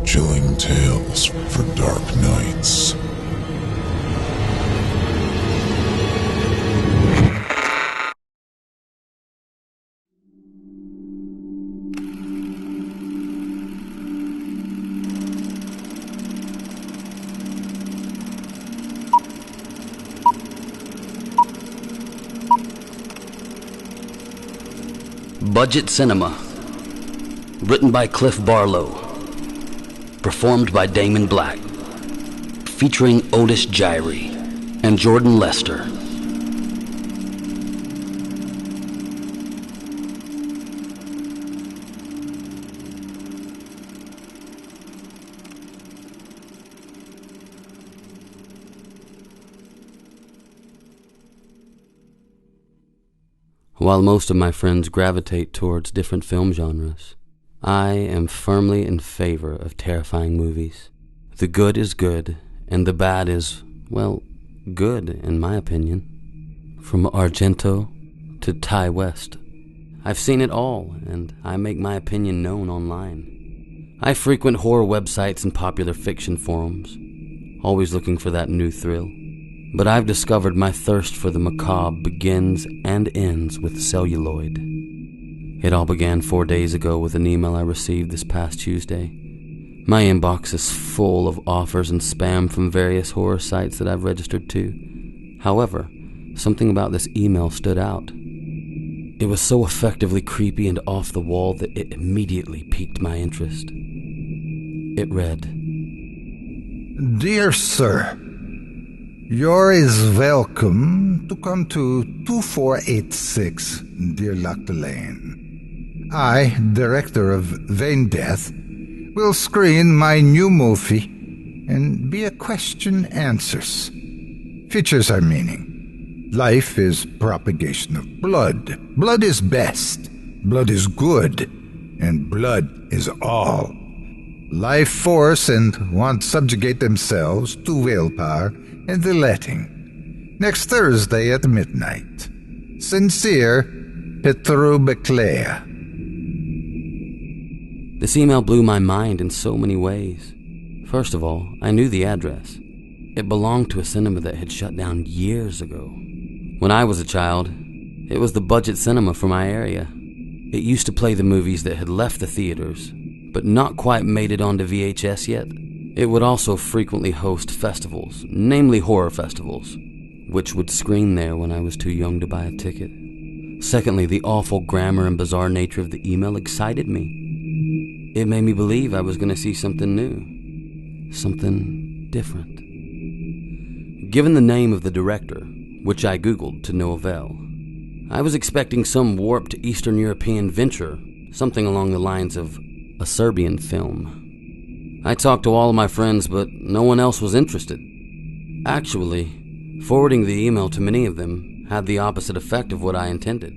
chilling tales for dark nights. Budget Cinema. Written by Cliff Barlow. Performed by Damon Black. Featuring Otis Gyrie and Jordan Lester. While most of my friends gravitate towards different film genres, I am firmly in favor of terrifying movies. The good is good, and the bad is, well, good in my opinion. From Argento to Ty West, I've seen it all, and I make my opinion known online. I frequent horror websites and popular fiction forums, always looking for that new thrill. But I've discovered my thirst for the macabre begins and ends with celluloid. It all began 4 days ago with an email I received this past Tuesday. My inbox is full of offers and spam from various horror sites that I've registered to. However, something about this email stood out. It was so effectively creepy and off the wall that it immediately piqued my interest. It read, "Dear Sir, you're is welcome to come to 2486 Dear Locke Lane. I, director of Vain Death, will screen my new movie and be a question answers. Features are meaning. Life is propagation of blood. Blood is best. Blood is good. And blood is all. Life force and want subjugate themselves to willpower and the letting. Next Thursday at midnight. Sincere, Petrobeclea." This email blew my mind in so many ways. First of all, I knew the address. It belonged to a cinema that had shut down years ago. When I was a child, it was the budget cinema for my area. It used to play the movies that had left the theaters, but not quite made it onto VHS yet. It would also frequently host festivals, namely horror festivals, which would screen there when I was too young to buy a ticket. Secondly, the awful grammar and bizarre nature of the email excited me. It made me believe I was going to see something new, something different. Given the name of the director, which I Googled to no avail, I was expecting some warped Eastern European venture, something along the lines of a Serbian film. I talked to all of my friends, but no one else was interested. Actually, forwarding the email to many of them had the opposite effect of what I intended.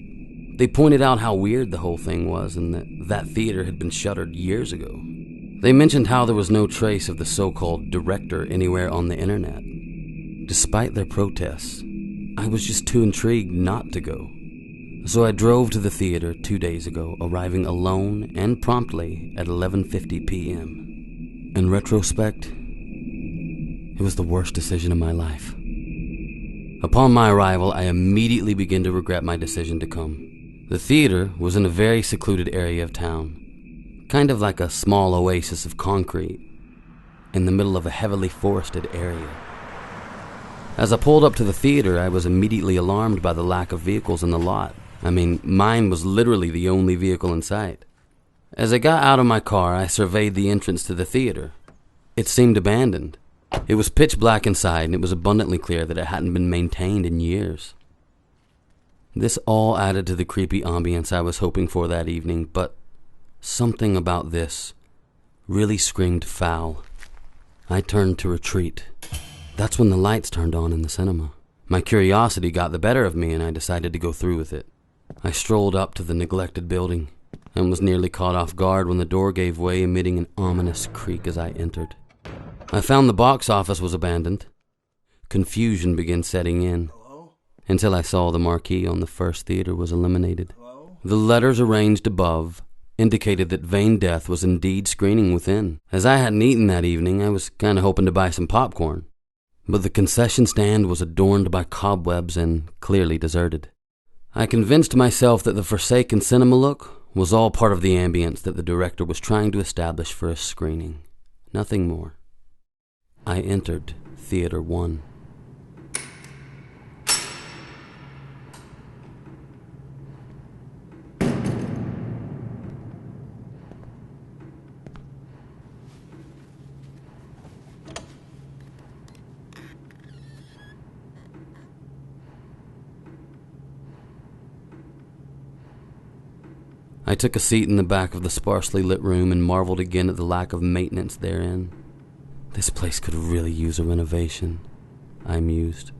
They pointed out how weird the whole thing was and that theater had been shuttered years ago. They mentioned how there was no trace of the so-called director anywhere on the internet. Despite their protests, I was just too intrigued not to go. So I drove to the theater 2 days ago, arriving alone and promptly at 11:50 p.m. In retrospect, it was the worst decision of my life. Upon my arrival, I immediately began to regret my decision to come. The theater was in a very secluded area of town, kind of like a small oasis of concrete in the middle of a heavily forested area. As I pulled up to the theater, I was immediately alarmed by the lack of vehicles in the lot. I mean, mine was literally the only vehicle in sight. As I got out of my car, I surveyed the entrance to the theater. It seemed abandoned. It was pitch black inside, and it was abundantly clear that it hadn't been maintained in years. This all added to the creepy ambience I was hoping for that evening, but something about this really screamed foul. I turned to retreat. That's when the lights turned on in the cinema. My curiosity got the better of me, and I decided to go through with it. I strolled up to the neglected building and was nearly caught off guard when the door gave way, emitting an ominous creak as I entered. I found the box office was abandoned. Confusion began setting in, until I saw the marquee on the first theater was eliminated. The letters arranged above indicated that Vain Death was indeed screening within. As I hadn't eaten that evening, I was kind of hoping to buy some popcorn. But the concession stand was adorned by cobwebs and clearly deserted. I convinced myself that the forsaken cinema look was all part of the ambience that the director was trying to establish for a screening. Nothing more. I entered Theater 1. I took a seat in the back of the sparsely lit room and marveled again at the lack of maintenance therein. This place could really use a renovation, I mused.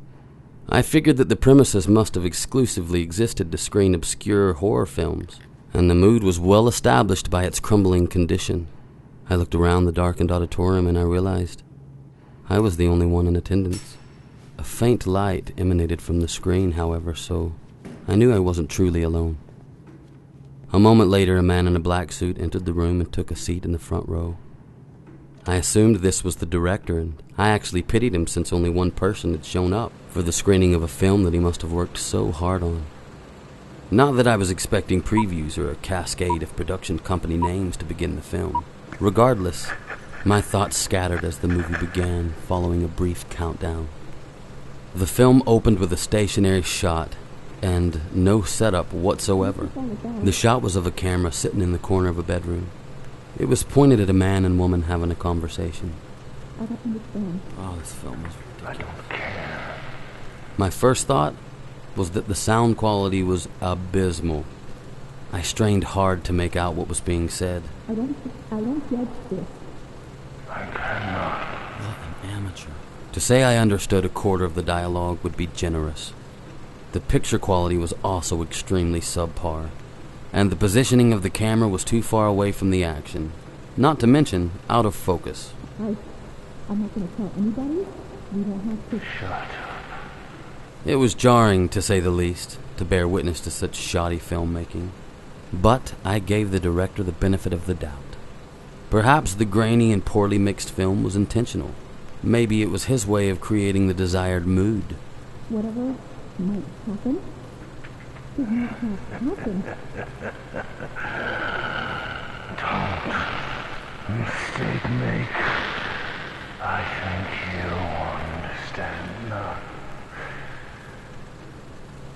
I figured that the premises must have exclusively existed to screen obscure horror films, and the mood was well established by its crumbling condition. I looked around the darkened auditorium and I realized I was the only one in attendance. A faint light emanated from the screen, however, so I knew I wasn't truly alone. A moment later, a man in a black suit entered the room and took a seat in the front row. I assumed this was the director, and I actually pitied him since only one person had shown up for the screening of a film that he must have worked so hard on. Not that I was expecting previews or a cascade of production company names to begin the film. Regardless, my thoughts scattered as the movie began, following a brief countdown. The film opened with a stationary shot and no setup whatsoever. The shot was of a camera sitting in the corner of a bedroom. It was pointed at a man and woman having a conversation. I don't understand. Oh, this film was ridiculous. I don't care. My first thought was that the sound quality was abysmal. I strained hard to make out what was being said. I don't judge this. I cannot. What an amateur. To say I understood a quarter of the dialogue would be generous. The picture quality was also extremely subpar, and the positioning of the camera was too far away from the action, not to mention out of focus. I'm not going to tell anybody. We don't have to. Shut up. It was jarring, to say the least, to bear witness to such shoddy filmmaking, but I gave the director the benefit of the doubt. Perhaps the grainy and poorly mixed film was intentional. Maybe it was his way of creating the desired mood. Whatever might happen does not have to happen. Don't mistake me. I think you understand now.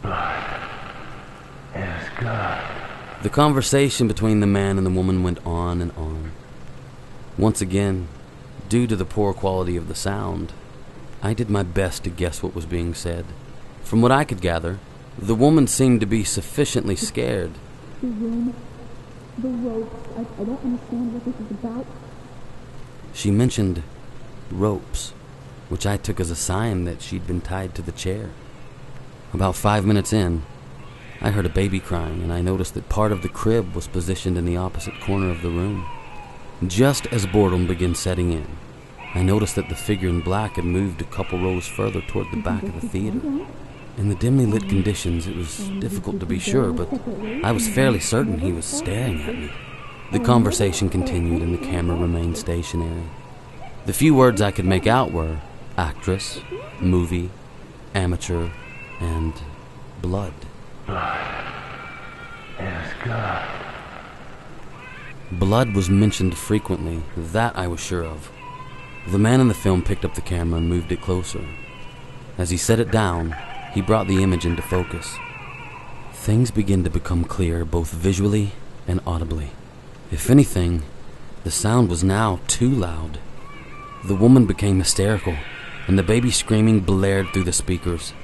Blood is good. The conversation between the man and the woman went on and on. Once again, due to the poor quality of the sound, I did my best to guess what was being said. From what I could gather, the woman seemed to be sufficiently scared. The room, the ropes, I don't understand what this is about. She mentioned ropes, which I took as a sign that she'd been tied to the chair. About 5 minutes in, I heard a baby crying, and I noticed that part of the crib was positioned in the opposite corner of the room. Just as boredom began setting in, I noticed that the figure in black had moved a couple rows further toward the back of the theater. In the dimly lit conditions, it was difficult to be sure, but I was fairly certain he was staring at me. The conversation continued and the camera remained stationary. The few words I could make out were actress, movie, amateur, and blood. Blood is good. Blood was mentioned frequently, that I was sure of. The man in the film picked up the camera and moved it closer. As he set it down, he brought the image into focus. Things began to become clear, both visually and audibly. If anything, the sound was now too loud. The woman became hysterical, and the baby screaming blared through the speakers.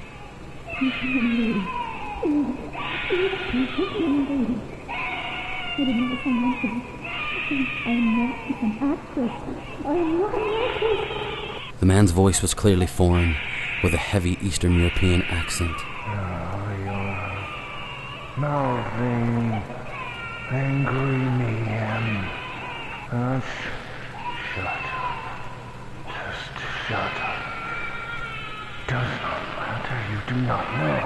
The man's voice was clearly foreign, with a heavy Eastern European accent. Mouthing angry mayhem. Shut up. Just shut up. Does not matter. You do not know.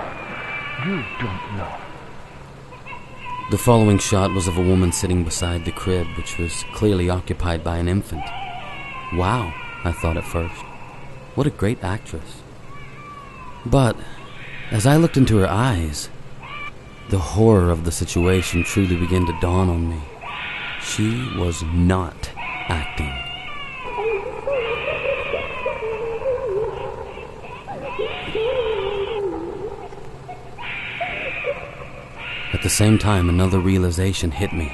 You don't know. The following shot was of a woman sitting beside the crib, which was clearly occupied by an infant. Wow, I thought at first. What a great actress. But as I looked into her eyes, the horror of the situation truly began to dawn on me. She was not acting. At the same time, another realization hit me.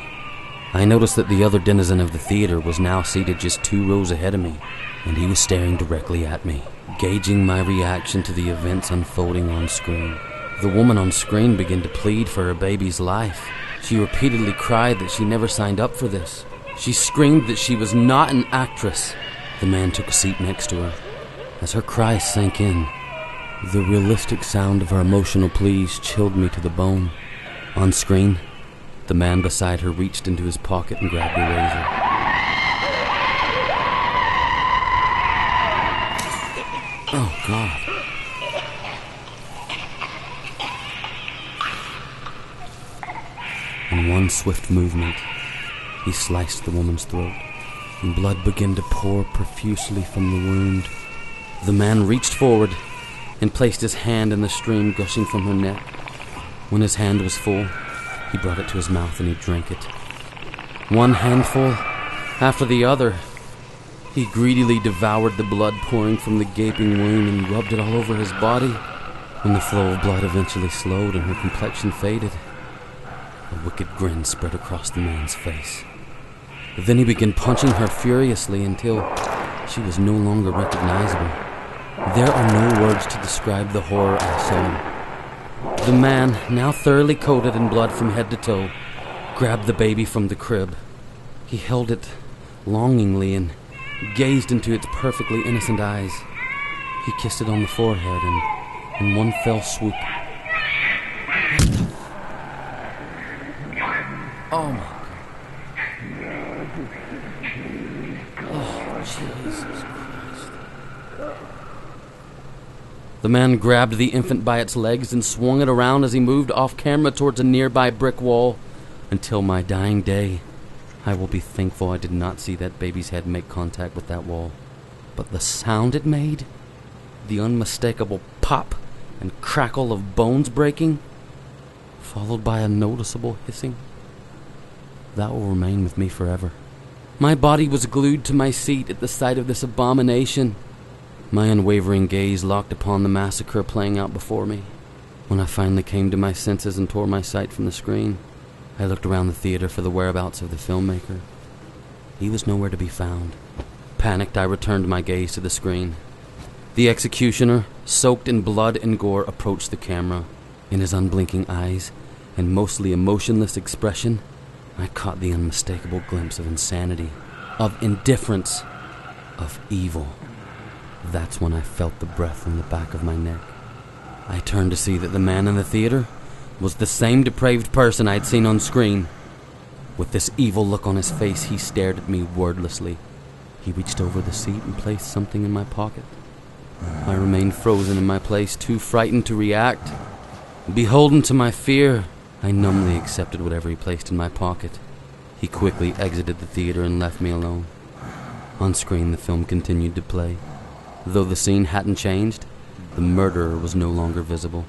I noticed that the other denizen of the theater was now seated just 2 rows ahead of me, and he was staring directly at me, gauging my reaction to the events unfolding on screen. The woman on screen began to plead for her baby's life. She repeatedly cried that she never signed up for this. She screamed that she was not an actress. The man took a seat next to her. As her cries sank in, the realistic sound of her emotional pleas chilled me to the bone. On screen, the man beside her reached into his pocket and grabbed a razor. Oh, God. In one swift movement, he sliced the woman's throat, and blood began to pour profusely from the wound. The man reached forward and placed his hand in the stream gushing from her neck. When his hand was full, he brought it to his mouth and he drank it. One handful after the other, he greedily devoured the blood pouring from the gaping wound and rubbed it all over his body. When the flow of blood eventually slowed and her complexion faded, a wicked grin spread across the man's face. Then he began punching her furiously until she was no longer recognizable. There are no words to describe the horror I saw. The man, now thoroughly coated in blood from head to toe, grabbed the baby from the crib. He held it longingly and gazed into its perfectly innocent eyes. He kissed it on the forehead and in one fell swoop. Oh my God. Oh, Jesus Christ. The man grabbed the infant by its legs and swung it around as he moved off camera towards a nearby brick wall. Until my dying day, I will be thankful I did not see that baby's head make contact with that wall. But the sound it made, the unmistakable pop and crackle of bones breaking, followed by a noticeable hissing, that will remain with me forever. My body was glued to my seat at the sight of this abomination. My unwavering gaze locked upon the massacre playing out before me. When I finally came to my senses and tore my sight from the screen, I looked around the theater for the whereabouts of the filmmaker. He was nowhere to be found. Panicked, I returned my gaze to the screen. The executioner, soaked in blood and gore, approached the camera. In his unblinking eyes and mostly emotionless expression, I caught the unmistakable glimpse of insanity, of indifference, of evil. That's when I felt the breath on the back of my neck. I turned to see that the man in the theater was the same depraved person I'd seen on screen. With this evil look on his face, he stared at me wordlessly. He reached over the seat and placed something in my pocket. I remained frozen in my place, too frightened to react. Beholden to my fear, I numbly accepted whatever he placed in my pocket. He quickly exited the theater and left me alone. On screen, the film continued to play. Though the scene hadn't changed, the murderer was no longer visible.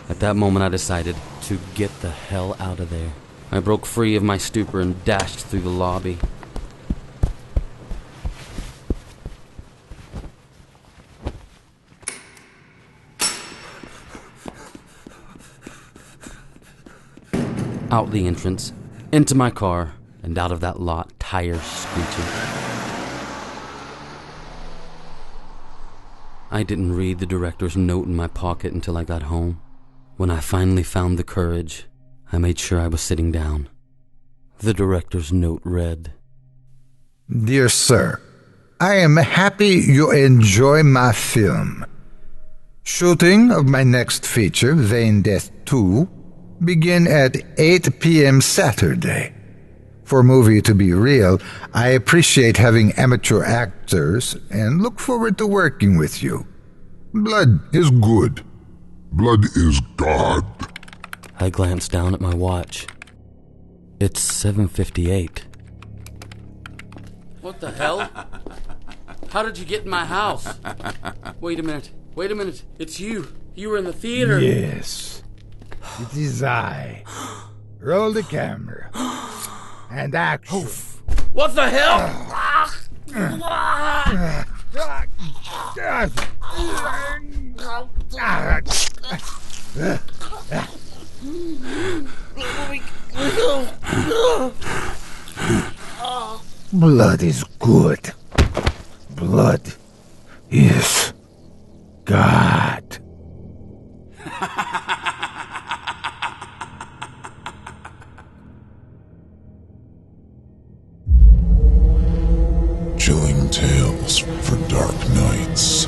At that moment, I decided to get the hell out of there. I broke free of my stupor and dashed through the lobby. Out the entrance, into my car, and out of that lot, tires screeching. I didn't read the director's note in my pocket until I got home. When I finally found the courage, I made sure I was sitting down. The director's note read, Dear Sir, I am happy you enjoy my film. Shooting of my next feature, Vain Death 2, begin at 8 p.m. Saturday. For a movie to be real, I appreciate having amateur actors and look forward to working with you. Blood is good. Blood is God. I glanced down at my watch. It's 7:58. What the hell? How did you get in my house? Wait a minute. It's you. You were in the theater. Yes, it is I. Roll the camera. And action. What the hell? Blood is good. Blood is God. Chilling tales for dark nights.